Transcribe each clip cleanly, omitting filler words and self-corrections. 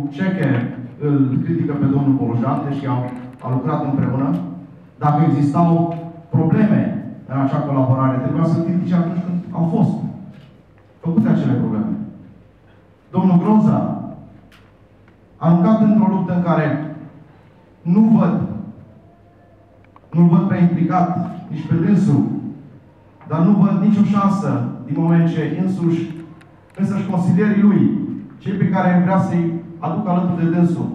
Ceche îl critică pe domnul Bolojan, deși au lucrat împreună. Dacă existau probleme în acea colaborare, trebuia să critice atunci când au fost făcute acele probleme. Domnul Groza a aruncat într-o luptă în care nu-l văd prea implicat nici pe dânsul, dar nu văd nicio șansă din moment ce însăși consilierii lui, cei pe care vrea să-i aduc alături de dânsul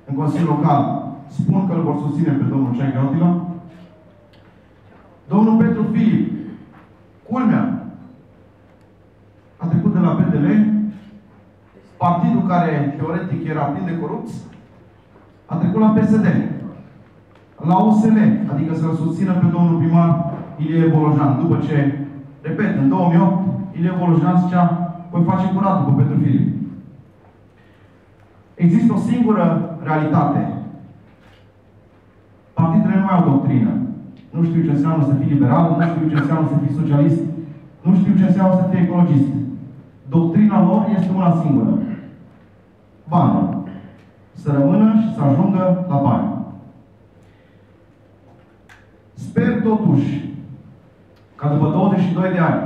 în Consiliul Local, spun că îl vor susține pe domnul Ceai Gautilă. Domnul Petru Filip, culmea, a trecut de la PDL, partidul care teoretic era plin de corupți, a trecut la PSD, la USL, adică să-l susțină pe domnul primar Ilie Bolojan, după ce, repet, în 2008, Ilie Bolojan zicea, voi face curatul cu Petru Filip. Există o singură realitate. Partidele nu mai au doctrină. Nu știu ce înseamnă să fii liberal, nu știu ce înseamnă să fii socialist, nu știu ce înseamnă să fii ecologist. Doctrina lor este una singură. Bani. Să rămână și să ajungă la bani. Sper totuși ca după 22 de ani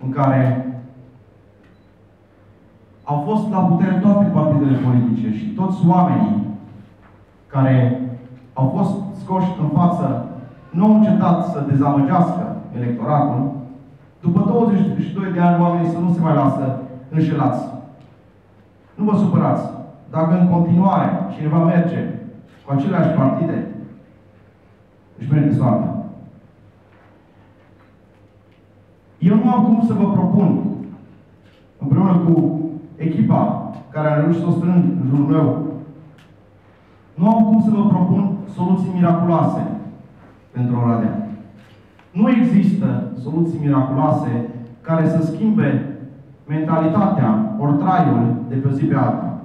în care au fost la putere toate partidele politice și toți oamenii care au fost scoși în față nu au încetat să dezamăgească electoratul, după 22 de ani oamenii să nu se mai lasă înșelați. Nu vă supărați. Dacă în continuare cineva merge cu aceleași partide, își merge soarta. Eu nu am cum să vă propun, împreună cu echipa care a reușit să o strâng în jurul meu, nu am cum să vă propun soluții miraculoase pentru Oradea. Nu există soluții miraculoase care să schimbe mentalitatea ori traiul de pe o zi pe alta.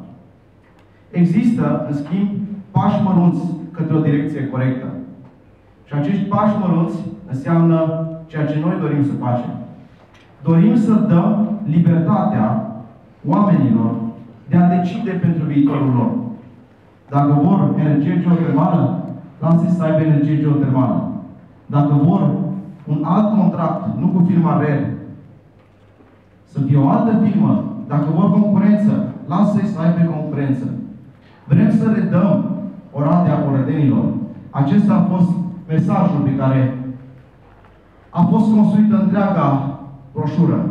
Există, în schimb, pași mărunți către o direcție corectă. Și acești pași mărunți înseamnă ceea ce noi dorim să facem. Dorim să dăm libertatea oamenilor de a decide pentru viitorul lor. Dacă vor energie geotermală, lasă-i să aibă energie geotermală. Dacă vor un alt contract, nu cu firma RER, să fie o altă firmă, dacă vor concurență, lasă-i să aibă concurență. Vrem să redăm Oradea orădenilor. Acesta a fost mesajul pe care a fost construită întreaga broșură.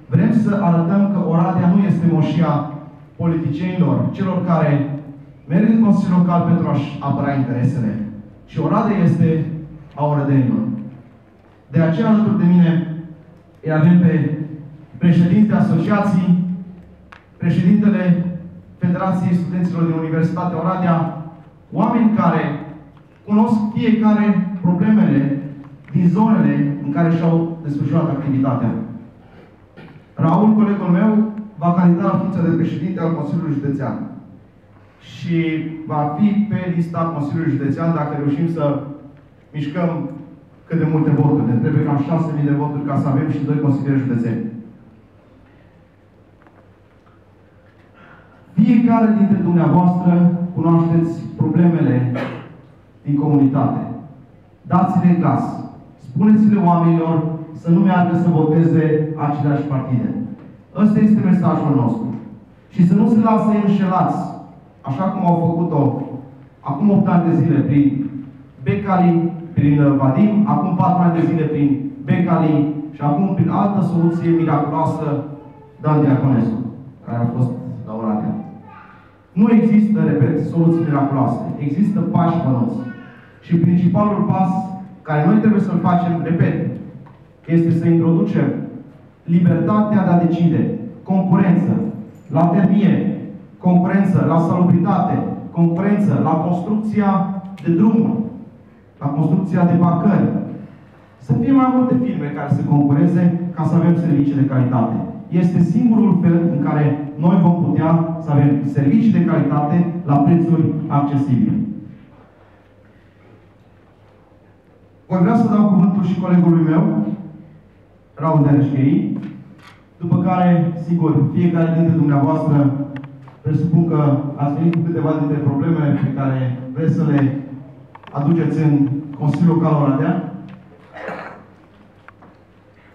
Vrem să arătăm că Oradea nu este moșia politicienilor, celor care merg în Consiliul Local pentru a-și apăra interesele. Și Oradea este a orădenilor. De aceea, alături de mine, îi avem pe președintele asociației, președintele Federației Studenților din Universitatea Oradea, oameni care cunosc fiecare problemele din zonele în care și-au desfășurat activitatea. Raul, colegul meu, va candida la funcția de președinte al Consiliului Județean. Și va fi pe lista Consiliului Județean dacă reușim să mișcăm cât de multe voturi. Ne trebuie cam 6.000 de voturi ca să avem și 2 consilieri județeni. Fiecare dintre dumneavoastră cunoașteți problemele din comunitate. Dați-le glas. Spuneți-le oamenilor să nu meargă să voteze aceleași partide. Ăsta este mesajul nostru. Și să nu se lasă înșelați, așa cum au făcut-o acum 8 ani de zile prin Becali, prin Vadim, acum 4 ani de zile prin Becali și acum prin altă soluție miraculoasă, Dan Diaconescu, care a fost la Oradea. Nu există, repet, soluții miraculoase. Există pași mărunți. Și principalul pas care noi trebuie să-l facem, repet, este să introducem libertatea de a decide, concurență la termie, concurență la salubritate, concurență la construcția de drumuri, la construcția de parcări. Să fie mai multe firme care să concureze ca să avem servicii de calitate. Este singurul fel în care noi vom putea să avem servicii de calitate la prețuri accesibile. Voi vrea să dau cuvântul și colegului meu, Raul Dereșchei, după care, sigur, fiecare dintre dumneavoastră presupun că ați venit cu câteva dintre probleme pe care vreți să le aduceți în Consiliul Local Oradea.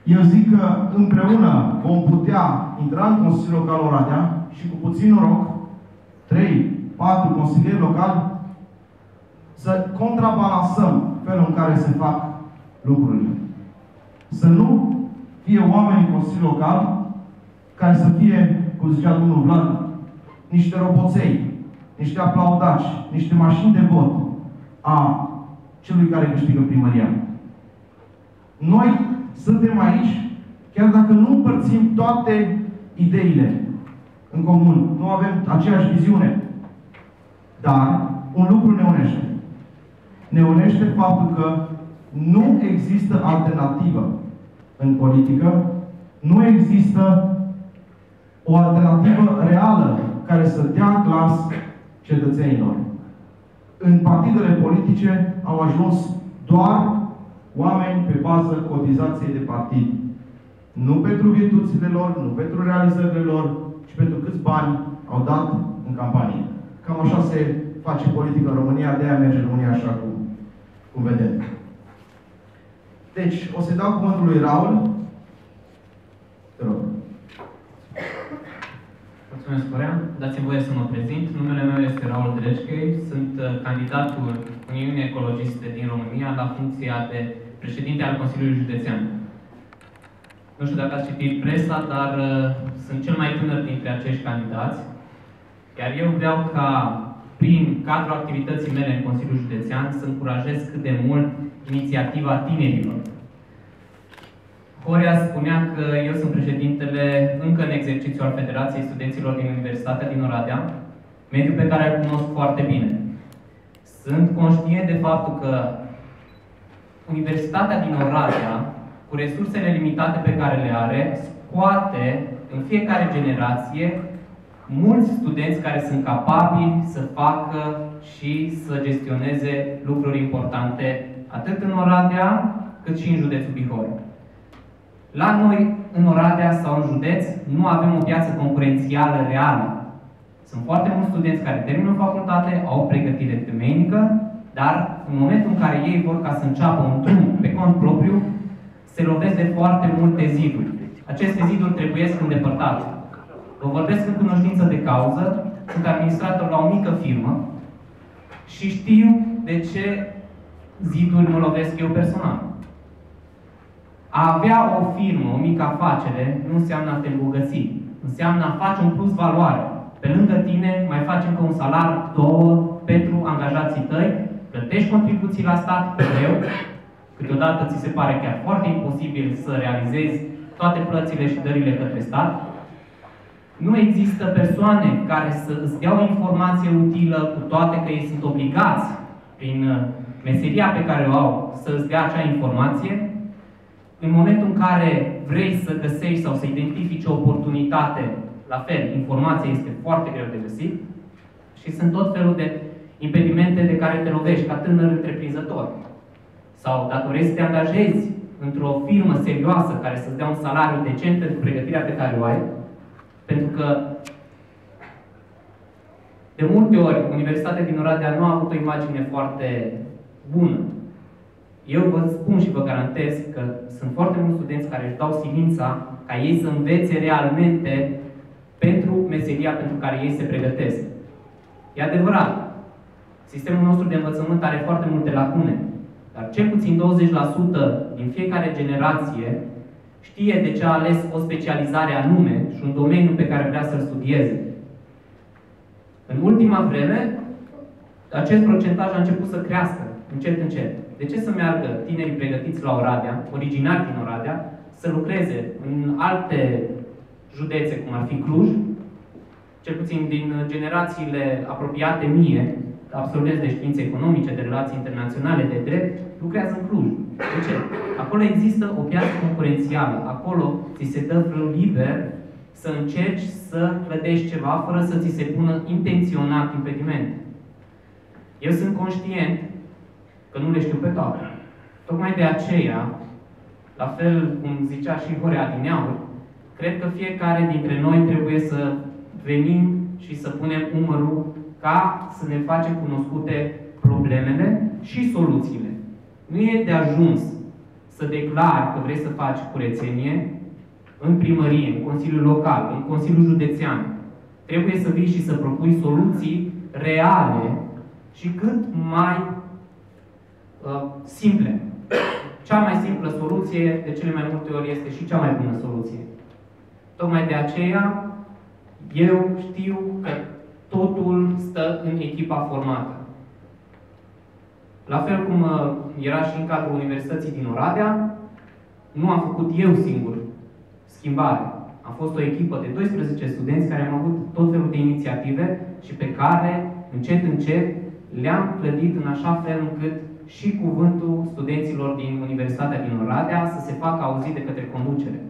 Eu zic că împreună vom putea intra în Consiliul Local Oradea și cu puțin noroc, 3-4 consilieri locali, să contrabalansăm felul în care se fac lucrurile. Să nu fie oameni în Consiliul Local care să fie, cum zicea domnul Vlad, niște roboței, niște aplaudaci, niște mașini de vot a celui care câștigă primăria. Noi suntem aici, chiar dacă nu împărțim toate ideile în comun, nu avem aceeași viziune, dar un lucru ne unește. Ne unește faptul că nu există alternativă în politică, nu există o alternativă reală care să dea glas cetățenilor. În partidele politice au ajuns doar oameni pe bază cotizației de partid. Nu pentru virtuțile lor, nu pentru realizările lor, ci pentru câți bani au dat în campanie. Cam așa se face politică în România, de-aia merge România așa cum vedem. Deci, o să dau cuvântul lui Raul. Te rog. Mulțumesc, Corean. Dați-mi voie să mă prezint. Numele meu este Raul Dreșchei. Sunt candidatul Uniunii Ecologiste din România la funcția de președinte al Consiliului Județean. Nu știu dacă ați citit presa, dar sunt cel mai tânăr dintre acești candidați. Iar eu vreau ca, prin cadrul activității mele în Consiliul Județean, să încurajez cât de mult inițiativa tinerilor. Horea spunea că eu sunt președintele încă în exercițiu al Federației Studenților din Universitatea din Oradea, mediu pe care îl cunosc foarte bine. Sunt conștient de faptul că Universitatea din Oradea, cu resursele limitate pe care le are, scoate în fiecare generație mulți studenți care sunt capabili să facă și să gestioneze lucruri importante atât în Oradea, cât și în județul Bihor. La noi, în Oradea sau în județ, nu avem o piață concurențială reală. Sunt foarte mulți studenți care termină facultate, au o pregătire temeinică, dar în momentul în care ei vor ca să înceapă un drum pe cont propriu, se lovesc de foarte multe ziduri. Aceste ziduri trebuie îndepărtate. Vă vorbesc în cunoștință de cauză, sunt administrator la o mică firmă și știu de ce ziduri mă lovesc eu personal. A avea o firmă, o mică afacere, nu înseamnă a te îmbogăți. Înseamnă a face un plus valoare. Pe lângă tine mai faci încă un salar, 2 pentru angajații tăi, plătești contribuții la stat greu, câteodată ți se pare chiar foarte imposibil să realizezi toate plățile și dările către stat. Nu există persoane care să îți dea o informație utilă, cu toate că ei sunt obligați, prin meseria pe care o au, să îți dea acea informație. În momentul în care vrei să găsești sau să identifici o oportunitate, la fel, informația este foarte greu de găsit și sunt tot felul de impedimente de care te lovești ca tânăr întreprinzător. Sau dacă vrei să te angajezi într-o firmă serioasă care să-ți dea un salariu decent pentru pregătirea pe care o ai, pentru că de multe ori Universitatea din Oradea nu a avut o imagine foarte bună. Eu vă spun și vă garantez că sunt foarte mulți studenți care își dau silința ca ei să învețe realmente pentru meseria pentru care ei se pregătesc. E adevărat, sistemul nostru de învățământ are foarte multe lacune, dar cel puțin 20% din fiecare generație știe de ce a ales o specializare anume și un domeniu pe care vrea să-l studieze. În ultima vreme, acest procentaj a început să crească, încet, încet. De ce să meargă tinerii pregătiți la Oradea, originari din Oradea, să lucreze în alte județe, cum ar fi Cluj, cel puțin din generațiile apropiate mie, absolvenți de științe economice, de relații internaționale, de drept, lucrează în Cluj. De ce? Acolo există o piață concurențială. Acolo ți se dă frâu liber să încerci să clădești ceva fără să ți se pună intenționat impediment. Eu sunt conștient că nu le știu pe toate. Tocmai de aceea, la fel cum zicea și Horea adineauri, cred că fiecare dintre noi trebuie să venim și să punem umărul ca să ne facem cunoscute problemele și soluțiile. Nu e de ajuns să declari că vrei să faci curățenie în primărie, în Consiliul Local, în Consiliul Județean. Trebuie să vii și să propui soluții reale și cât mai simple. Cea mai simplă soluție, de cele mai multe ori, este și cea mai bună soluție. Tocmai de aceea, eu știu că totul stă în echipa formată. La fel cum era și în cadrul Universității din Oradea, nu am făcut eu singur schimbare. A fost o echipă de 12 studenți care au avut tot felul de inițiative și pe care, încet, încet, le-am clădit în așa fel încât și cuvântul studenților din Universitatea din Oradea să se facă auzit de către conducere.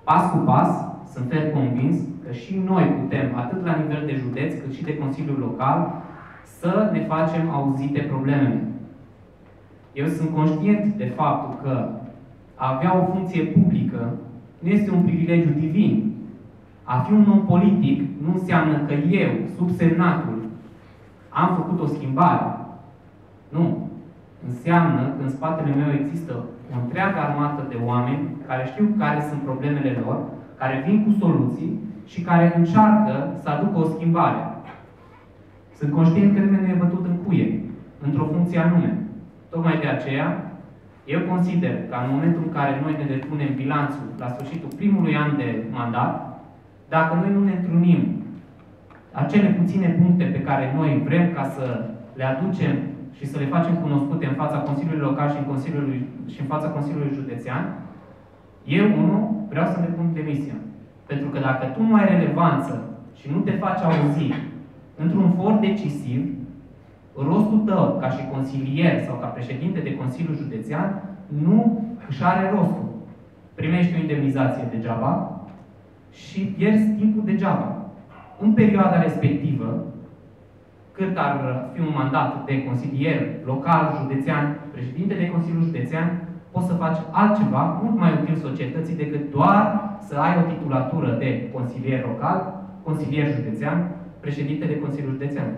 Pas cu pas, sunt ferm convins că și noi putem, atât la nivel de județ, cât și de Consiliul Local, să ne facem auzite problemele. Eu sunt conștient de faptul că a avea o funcție publică nu este un privilegiu divin. A fi un om politic nu înseamnă că eu, subsemnatul, am făcut o schimbare. Nu. Înseamnă că în spatele meu există o întreagă armată de oameni care știu care sunt problemele lor, care vin cu soluții și care încearcă să aducă o schimbare. Sunt conștient că nimeni nu e bătut în cuie, într-o funcție anume. Tocmai de aceea, eu consider că în momentul în care noi ne depunem bilanțul la sfârșitul primului an de mandat, dacă noi nu ne întrunim acele puține puncte pe care noi vrem ca să le aducem și să le facem cunoscute în fața Consiliului Local și în fața Consiliului Județean, eu, unul, vreau să-mi depun demisia. Pentru că dacă tu nu ai relevanță și nu te faci auzit într-un for decisiv, rostul tău, ca și consilier sau ca președinte de Consiliul Județean, nu își are rostul. Primești o indemnizație degeaba și pierzi timpul degeaba. În perioada respectivă, cât ar fi un mandat de consilier local, județean, președinte de Consiliul Județean, poți să faci altceva mult mai util societății decât doar să ai o titulatură de consilier local, consilier județean, președinte de Consiliul Județean.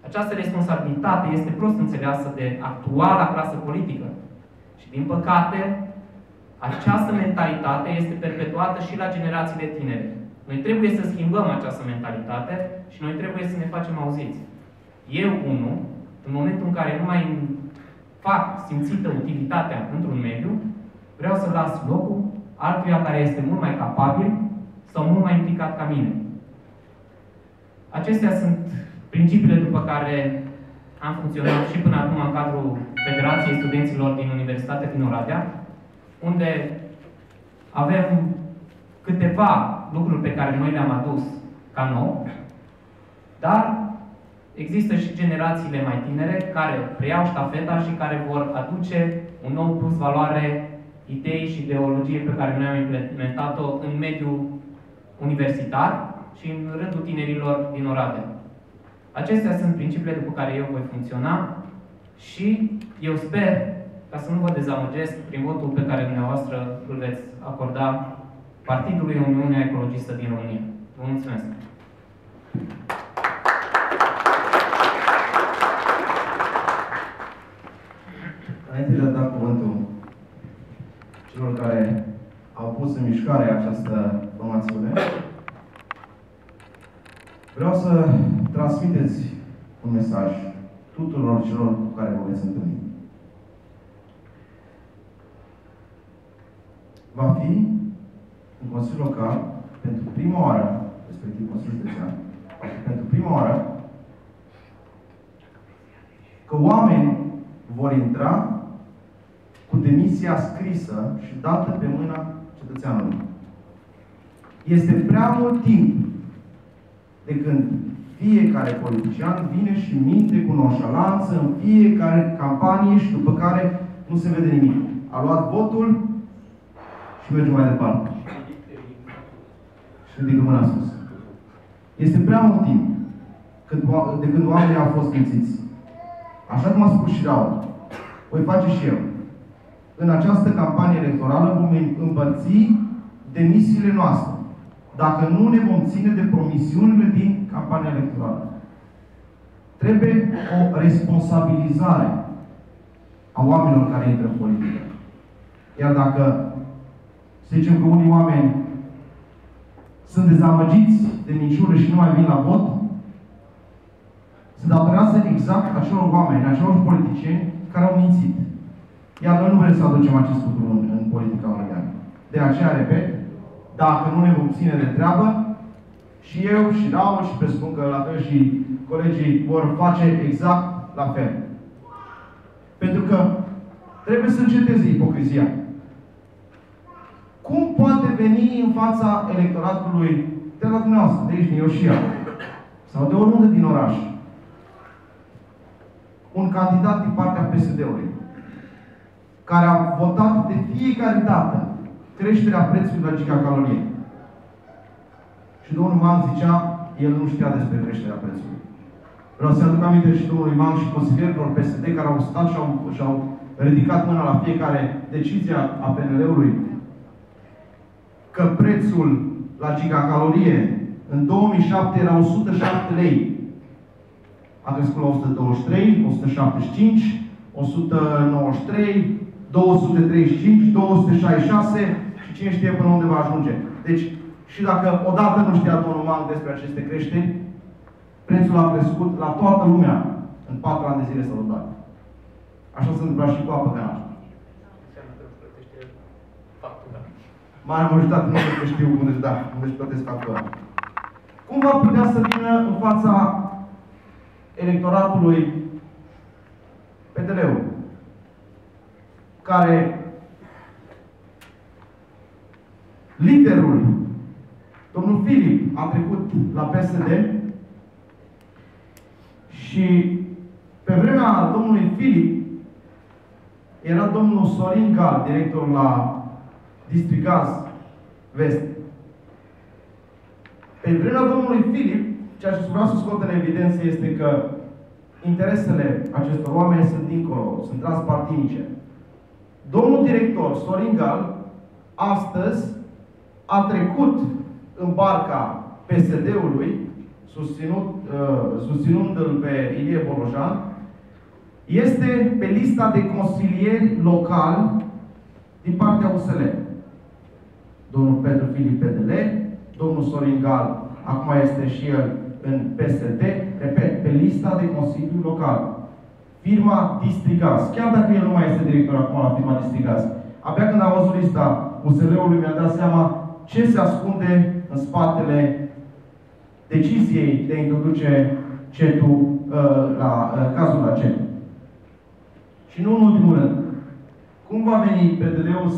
Această responsabilitate este prost înțeleasă de actuala clasă politică. Și, din păcate, această mentalitate este perpetuată și la generațiile tinere. Noi trebuie să schimbăm această mentalitate și noi trebuie să ne facem auziți. Eu, unul, în momentul în care nu mai fac simțită utilitatea într-un mediu, vreau să las locul altuia care este mult mai capabil sau mult mai implicat ca mine. Acestea sunt principiile după care am funcționat și până acum în cadrul Federației Studenților din Universitatea din Oradea, unde avem câteva lucruri pe care noi le-am adus ca nou, dar există și generațiile mai tinere care preiau ștafeta și care vor aduce un nou plus valoare idei și ideologie pe care noi am implementat-o în mediul universitar și în rândul tinerilor din Oradea. Acestea sunt principiile după care eu voi funcționa și eu sper ca să nu vă dezamăgesc prin votul pe care dumneavoastră îl veți acorda Partidului Uniunea Ecologistă din România. Vă mulțumesc! Înainte de a da cuvântul celor care au pus în mișcare această formațiune, vreau să transmiteți un mesaj tuturor celor cu care vă veți întâlni. Va fi în Consiliul Local, pentru prima oară, respectiv Consiliul Județean, pentru prima oară, că oameni vor intra cu demisia scrisă și dată pe mâna cetățeanului. Este prea mult timp de când fiecare politician vine și minte cu nonșalanță în fiecare campanie și după care nu se vede nimic. A luat votul și merge mai departe. Și ridică mâna sus. Este prea mult timp de când oamenii au fost mințiți. Așa cum a spus și Raul, voi face și eu. În această campanie electorală vom împărți demisiile noastre. dacă nu ne vom ține de promisiunile din campania electorală. Trebuie o responsabilizare a oamenilor care intră în politică. Iar dacă, să zicem că unii oameni sunt dezamăgiți de minciună și nu mai vin la vot, se datorează exact acelor oameni, acelor politicieni care au mințit. Iar noi nu vrem să aducem acest lucru în politica omenească. De aceea, repet, dacă nu ne vom ține de treabă, și eu, și Raul, și presupun că la fel și colegii vor face exact la fel. Pentru că trebuie să înceteze ipocrizia. Cum poate veni în fața electoratului de la dumneavoastră, de aici, din Ioșia, sau de oriunde din oraș, un candidat din partea PSD-ului, care a votat de fiecare dată creșterea prețului la gigacalorie. Și domnul Mang zicea, el nu știa despre creșterea prețului. Vreau să aduc aminte și domnului Mang și consilierilor PSD care au stat și au ridicat mâna la fiecare decizie a PNL-ului că prețul la gigacalorie în 2007 era 107 lei. A crescut la 123, 175, 193, 235, 266 și cine știe până unde va ajunge. Deci, și dacă odată nu știa domnul Mang despre aceste creșteri, prețul a crescut la toată lumea. În 4 ani de zile s-a dublat. Așa se întâmplă și cu apă canală. Înseamnă că își plătește factura. Mare majoritate nu cred că știu unde își plătesc factura. Cum va putea să vină în fața electoratului PDL-ul, care liderul, domnul Filip, a trecut la PSD și pe vremea domnului Filip era domnul Sorin Gal, director la Distrigaz Vest. Pe vremea domnului Filip, ceea ce vreau să scot în evidență este că interesele acestor oameni sunt dincolo, sunt transpartinice. Domnul director Sorin Gal, astăzi, a trecut în barca PSD-ului, susținându-l pe Ilie Bolojan, este pe lista de consilieri locali din partea USL. Domnul Petru Filip PDL, domnul Sorin Gal, acum este și el în PSD, repet, pe lista de consiliu local. Firma Distrigaz, chiar dacă el nu mai este director acum la firma Distrigaz, abia când am văzut lista USL-ului mi-am dat seama ce se ascunde în spatele deciziei de a introduce CET-ul la cazul la CET. Și nu în ultimul rând, cum va veni PDL-ul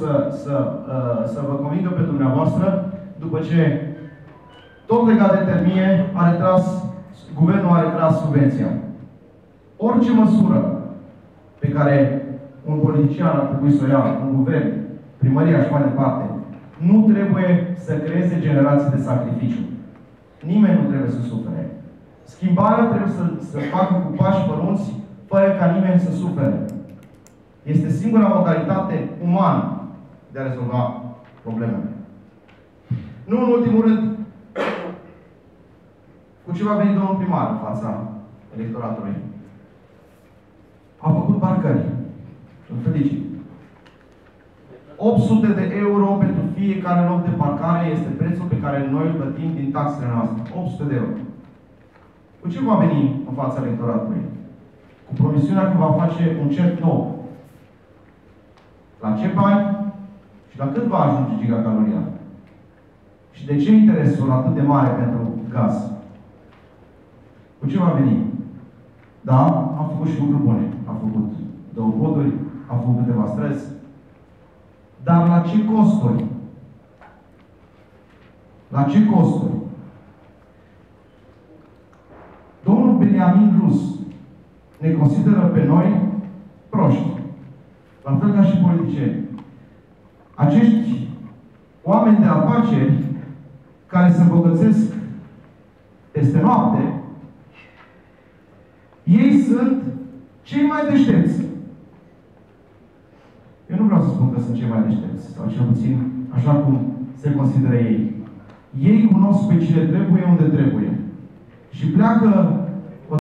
să vă convingă pe dumneavoastră după ce tot legat de termie guvernul a retras subvenția? Orice măsură pe care un politician ar trebui să o ia, un guvern, primăria și mai departe, nu trebuie să creeze generații de sacrificiu. Nimeni nu trebuie să sufere. Schimbarea trebuie să facă cu pași părunți, fără ca nimeni să sufere. Este singura modalitate umană de a rezolva problemele. Nu în ultimul rând, cu ce va veni domnul primar în fața electoratului? A făcut parcări. Îl felicit. 800 de euro pentru fiecare loc de parcare este prețul pe care noi îl plătim din taxele noastre. 800 de euro. Cu ce va veni în fața electoratului? Cu promisiunea că va face un CET nou. La ce bani și la cât va ajunge gigacaloria? Și de ce interesul atât de mare pentru gaz? Cu ce va veni? Da, am făcut și lucruri bune. Am făcut 2 poduri, am făcut câteva străzi. Dar la ce costuri? La ce costuri? Domnul Beniamin Rus ne consideră pe noi proști. La fel ca și politicieni. Acești oameni de afaceri care se îmbogățesc peste noapte, ei sunt cei mai deștepți. Eu nu vreau să spun că sunt cei mai deștepți, sau cel puțin așa cum se consideră ei. Ei cunosc pe cine trebuie unde trebuie. Și pleacă